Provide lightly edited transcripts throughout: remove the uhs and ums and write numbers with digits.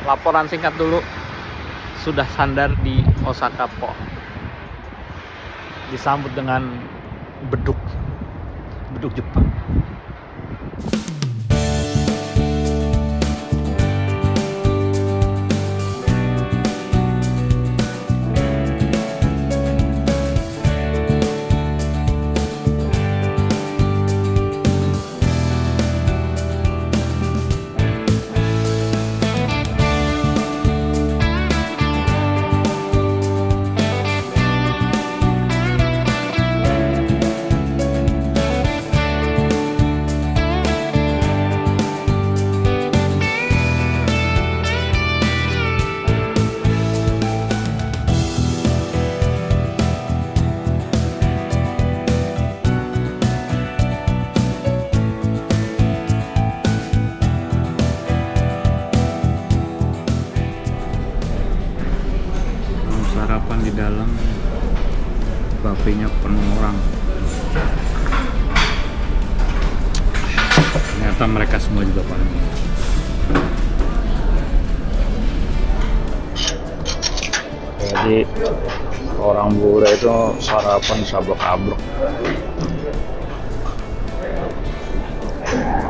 laporan singkat dulu. Sudah sandar di Osaka Po. Disambut dengan beduk Jepang. Sarapan di dalam, buffetnya penuh orang. Ternyata mereka semua juga paling. Jadi orang Bure itu sarapan sabrok-abrok.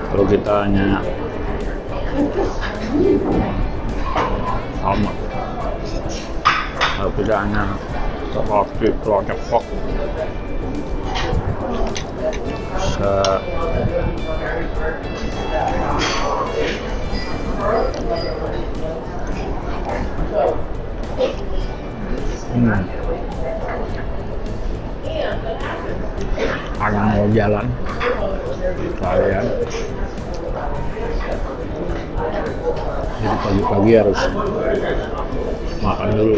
Kalau kita hanya sama. Kalau tidak hanya roti telur ceplok, Karena mau jalan kalian, jadi pagi-pagi harus makan dulu.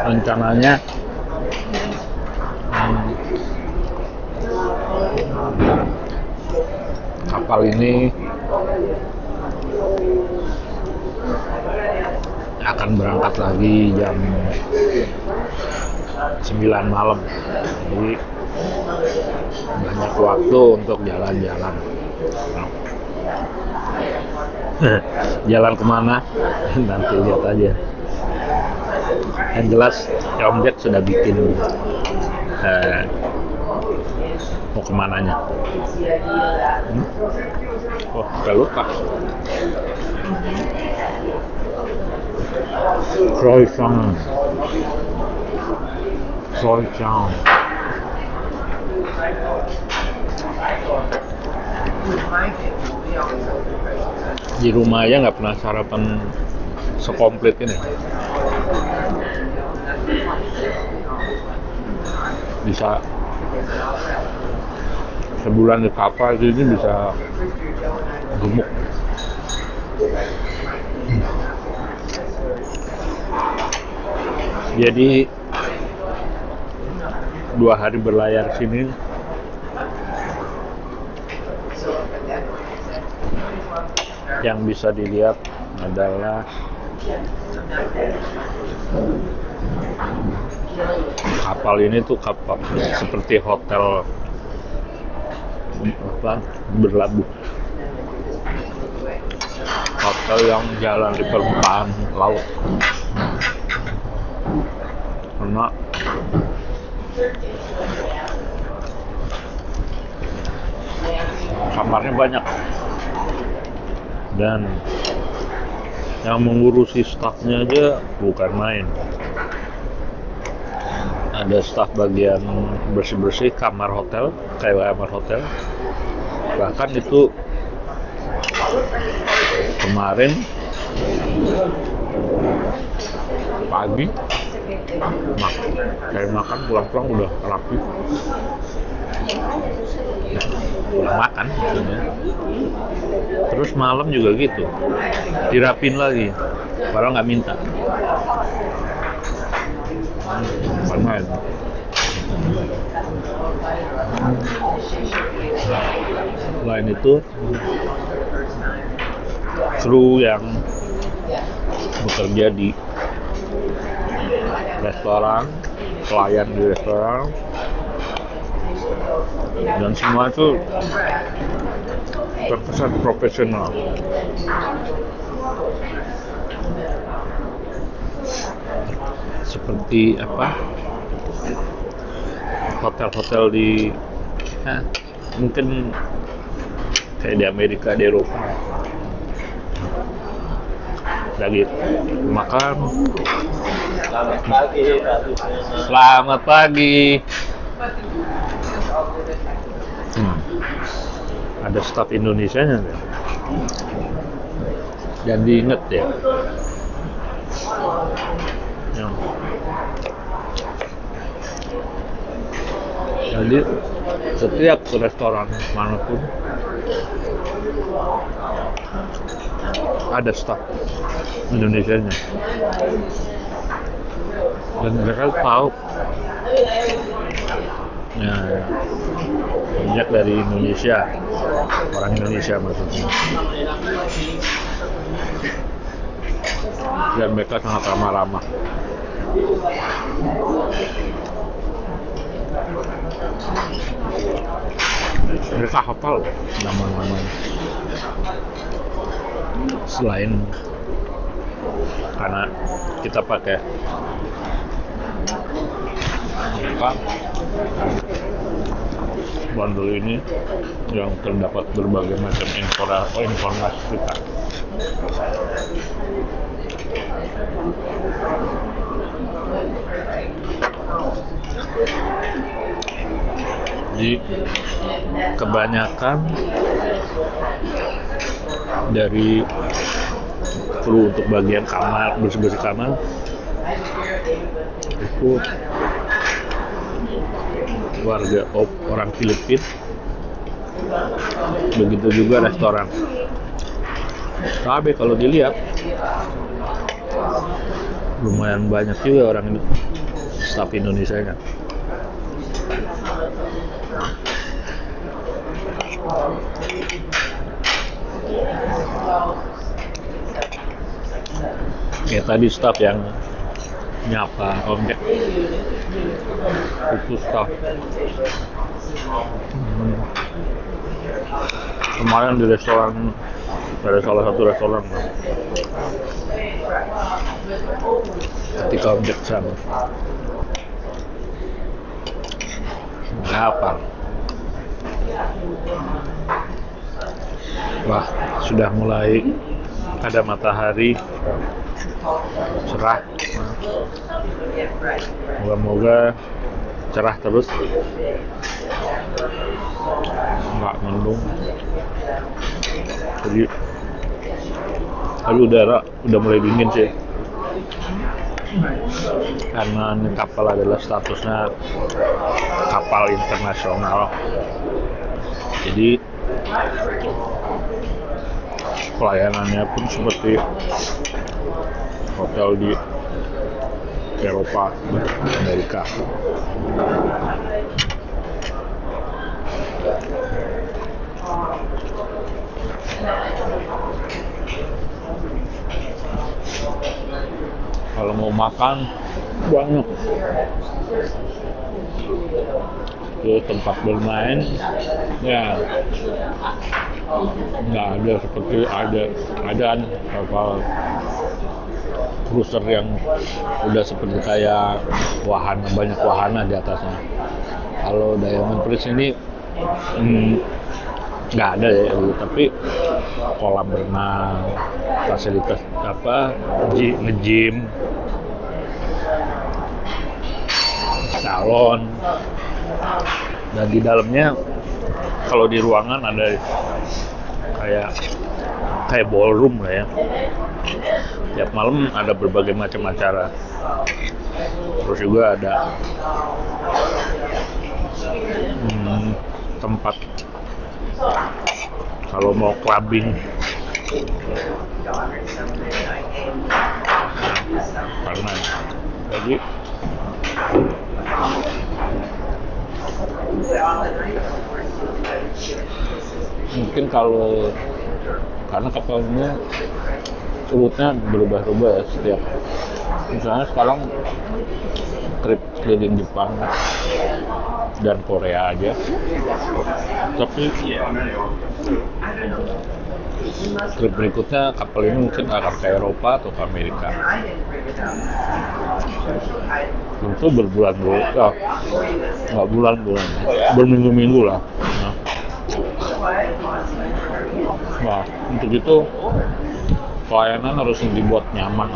Rencananya kapal ini akan berangkat lagi jam 9 malam. Jadi banyak waktu untuk jalan-jalan. Jalan kemana? Nanti lihat aja. Yang jelas Om Jack sudah bikin mau kemananya. Oh, udah lupa. Croissant. Di rumah aja nggak pernah sarapan sekomplit ini. Bisa sebulan di kapal ini bisa gemuk. Jadi 2 hari berlayar sini yang bisa dilihat adalah kapal ini tuh kapal seperti hotel berlabuh, hotel yang jalan di permukaan laut. Karena kamarnya banyak dan yang mengurusi stafnya aja bukan main. Ada staf bagian bersih-bersih kamar hotel, kayak kamar hotel. Bahkan itu kemarin pagi dari makan pulang-pulang udah rapi. Pulang makan maksudnya. Terus malam juga gitu, dirapin lagi, padahal nggak minta. Main. Selain itu, kru yang bekerja di restoran pelayan di restoran, dan semua itu terkesan profesional. Seperti apa, hotel-hotel di mungkin kayak di Amerika, di Eropa. Lagi makan. Selamat pagi. Ada staf Indonesianya ya. Dan diinget ya. Jadi setiap restoran manapun ada staf Indonesianya, dan mereka tahu ya, banyak dari Indonesia, orang Indonesia maksudnya, dan mereka sangat ramah-ramah. Mereka hafal nama-namanya, selain karena kita pakai bundle ini yang terdapat berbagai macam informasi kita. Jadi kebanyakan dari kru untuk bagian kamar, bersih-bersih kamar itu warga orang Filipina. Begitu juga restoran. Tapi kalau dilihat lumayan banyak juga orang staf Indonesianya. Ya tadi staf yang nyapa objek itu staf. Kemarin di restoran, ada salah satu restoran ketika objek sana apa? Wah, sudah mulai ada matahari cerah. Moga-moga cerah terus, nggak mendung. Jadi udara udah mulai dingin sih, karena ini kapal adalah statusnya kapal internasional. Jadi pelayanannya pun seperti hotel di Eropa, Amerika. Kalau mau makan banyak. Itu tempat bermain ya nggak ada seperti ada kapal cruiser yang udah seperti kayak wahana, banyak wahana di atasnya. Kalau Diamond Princess ini nggak ada ya, tapi kolam renang, fasilitas nge-gym, salon, dan di dalamnya kalau di ruangan ada kayak ballroom lah ya. Tiap malam ada berbagai macam acara. Terus juga ada tempat kalau mau clubbing, karena jadi mungkin karena kapalnya rute-nya berubah-ubah ya setiap, misalnya sekarang trip keliling Jepang dan Korea aja, tapi trip berikutnya kapal ini mungkin akan ke Eropa atau ke Amerika. Tentu berbulan-bulan, nggak bulan-bulan, berminggu-minggu lah. Nah, untuk itu pelayanan harus dibuat nyaman.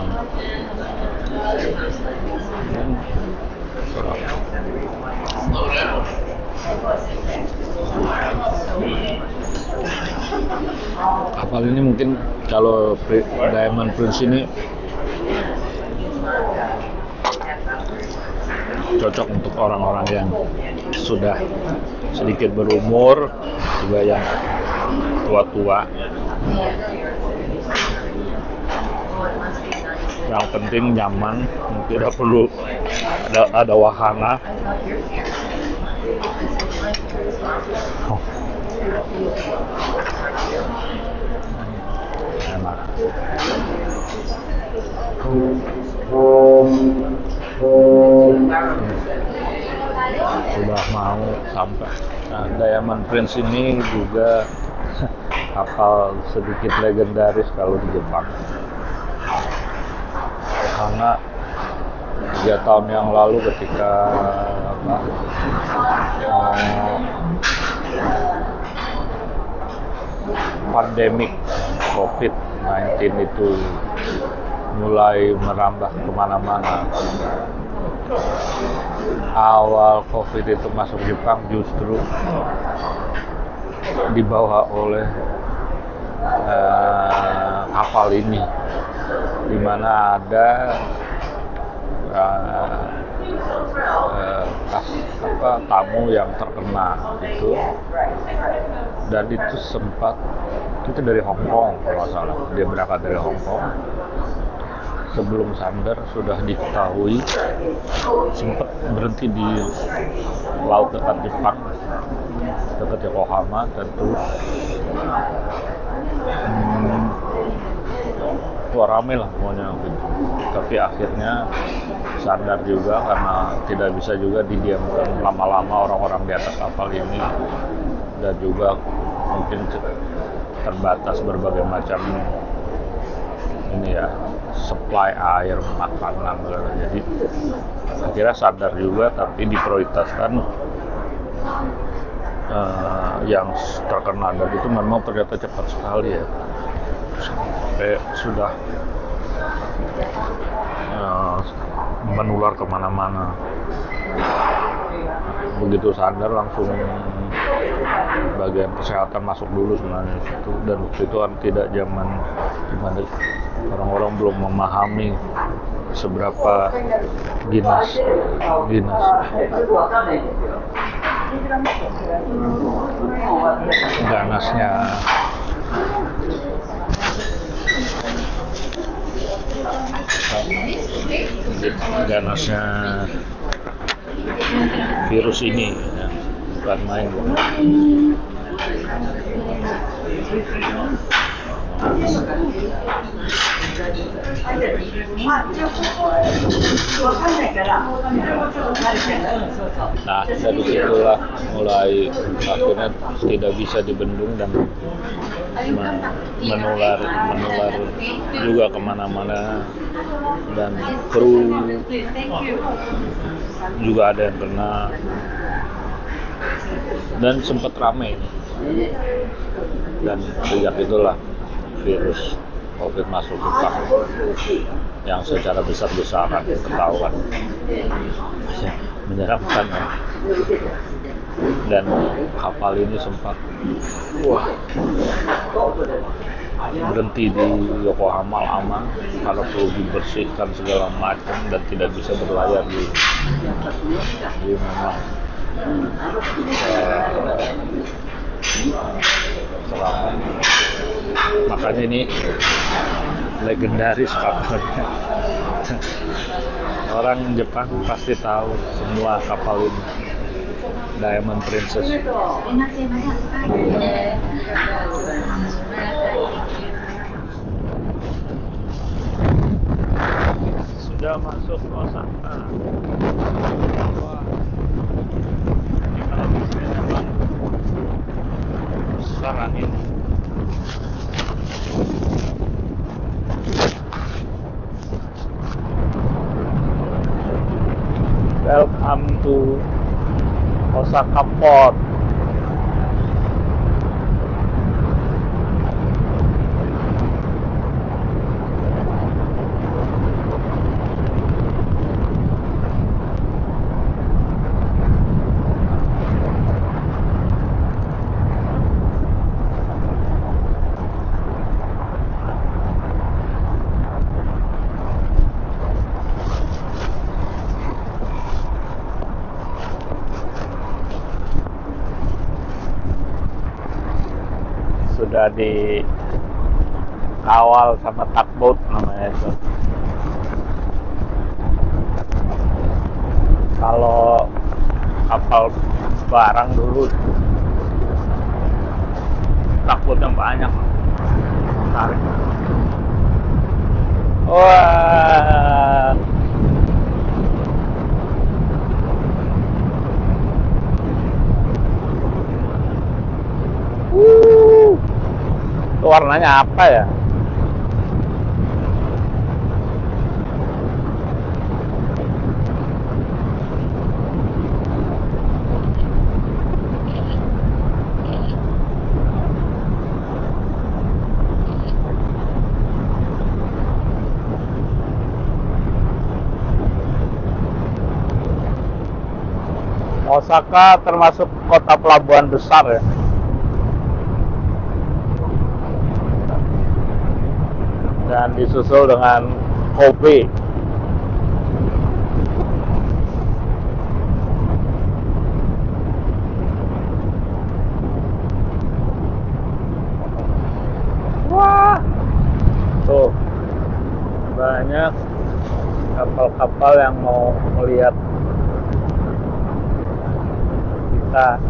Kapal ini mungkin kalau Diamond Prince ini cocok untuk orang-orang yang sudah sedikit berumur, juga yang tua-tua. Yang penting nyaman, tidak perlu ada wahana. Enak. Sudah mau sampai. Nah, Diamond Prince ini juga kapal sedikit legendaris kalau di Jepang, karena 3 tahun yang lalu ketika pandemik COVID-19 itu mulai merambah kemana-mana. Awal COVID itu masuk Jepang justru dibawa oleh kapal ini, di mana ada tamu yang terkena itu, dan itu sempat itu dari Hong Kong kalau nggak salah, dia berangkat dari Hong Kong. Sebelum sandar sudah diketahui, sempat berhenti di laut dekat Jepang, dekat Yokohama, dan terus rame lah pokoknya gitu. Tapi akhirnya sandar juga karena tidak bisa juga didiamkan lama-lama orang-orang di atas kapal ini, dan juga mungkin terbatas berbagai macam ini ya, supply air, makanan, jadi akhirnya sadar juga, tapi diprioritaskan yang terkena, dan itu memang ternyata cepat sekali ya, sampai sudah menular kemana-mana. Begitu sadar langsung bagian kesehatan masuk dulu sebenarnya itu, dan waktu itu kan tidak zaman dimana orang-orang belum memahami seberapa ganasnya virus ini ya, bukan main. Nah, dari situlah mulai akhirnya tidak bisa dibendung dan menular juga kemana-mana, dan kru juga ada yang kena, dan sempat ramai, dan sejak itulah virus COVID masuk Jepang yang secara besar-besaran ketahuan, menyeramkan ya. Dan kapal ini sempat berhenti di Yokohama lama karena perlu dibersihkan segala macam, dan tidak bisa berlayar di memang selama. Makanya ini legendaris kapalnya. Orang Jepang pasti tahu semua kapal ini, Diamond Princess. Sudah masuk Osaka. Wah, ini kalau di sini memang besar angin. Welcome to Osaka Port. Sudah dikawal sama tugboat namanya itu. Kalau kapal barang dulu tugboatnya banyak, tarik. Wah, itu warnanya apa ya? Osaka termasuk kota pelabuhan besar ya. Dan disusul dengan Kobe. Wah, tuh banyak kapal-kapal yang mau melihat kita.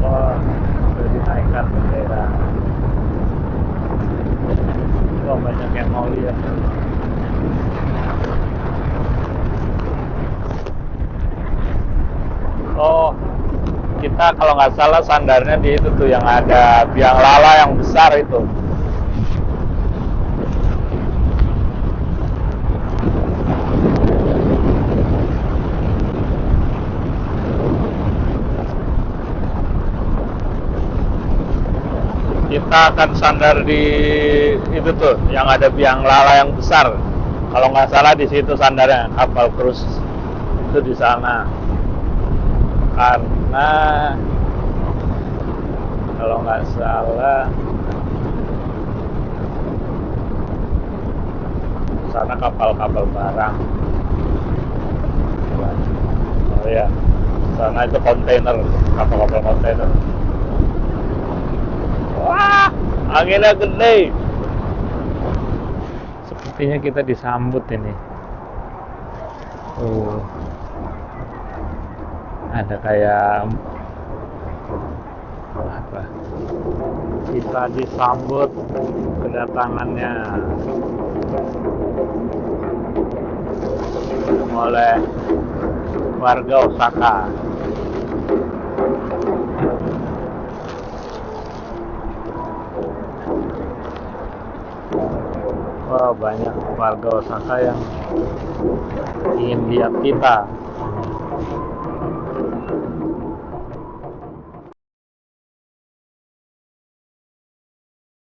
Wah, sudah dinaikkan bendera. Wah, banyak yang mau lihat. Oh, kita kalau nggak salah sandarnya di itu tuh yang ada biang lala yang besar itu. Kita akan sandar di itu tuh yang ada biang lala yang besar. Kalau nggak salah di situ sandarnya kapal cruise itu di sana. Karena kalau nggak salah sana kapal-kapal barang. Oh ya, sana itu kontainer, kapal-kapal kontainer. Wah, anginnya gede. Sepertinya kita disambut ini. Ada kayak apa? Kita disambut kedatangannya oleh warga Osaka. Wah, banyak warga Osaka yang ingin lihat kita.